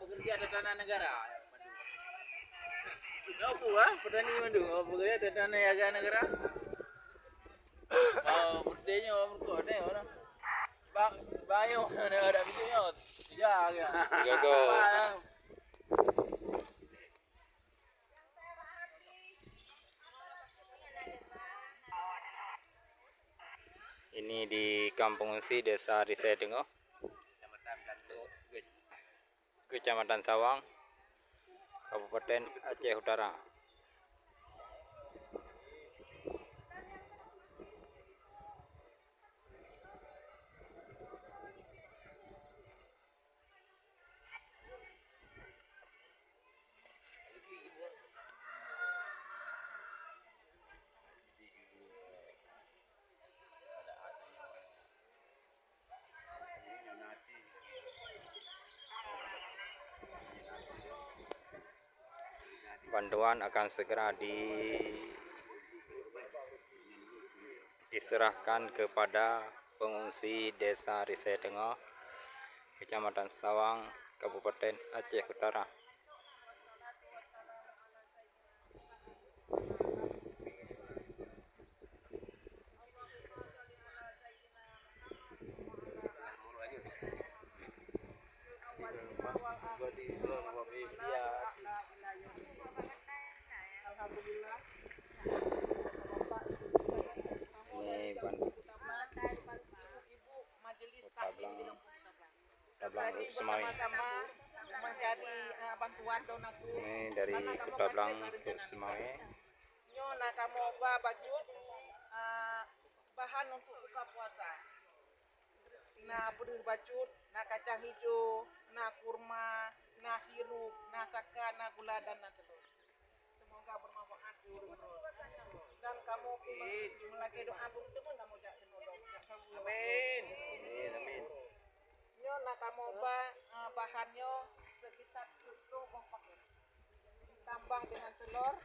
pekerja ada tanah negara. Apa ah? Petani mandu, pekerja ada tanah yaga negara. Oh, berdenya berkode orang. Bang, bayo ada bisnya. Ya. Jago. Ini di Kampung Usi, Desa Risedengo, Kecamatan Sawang, Kabupaten Aceh Utara. Bantuan akan segera diserahkan kepada pengungsi Desa Risedengo, Kecamatan Sawang, Kabupaten Aceh Utara. Alhamdulillah. Ini Majelis Tablang Semawi. bersama-sama mencari bantuan donatur. Ini dari Tablang Semawi. Nyo nak kamu bajut bahan untuk buka puasa. Nah, benih bajut, nah kacang hijau, nah kurma, nah sirup, nah saka, nah gula dan nah telur. Semoga bermanfaat dan kamu lagi doa teman kamu jak amin. Amin. Nyo nak kamu bahannya sekitar 10 paket. Tambah dengan telur.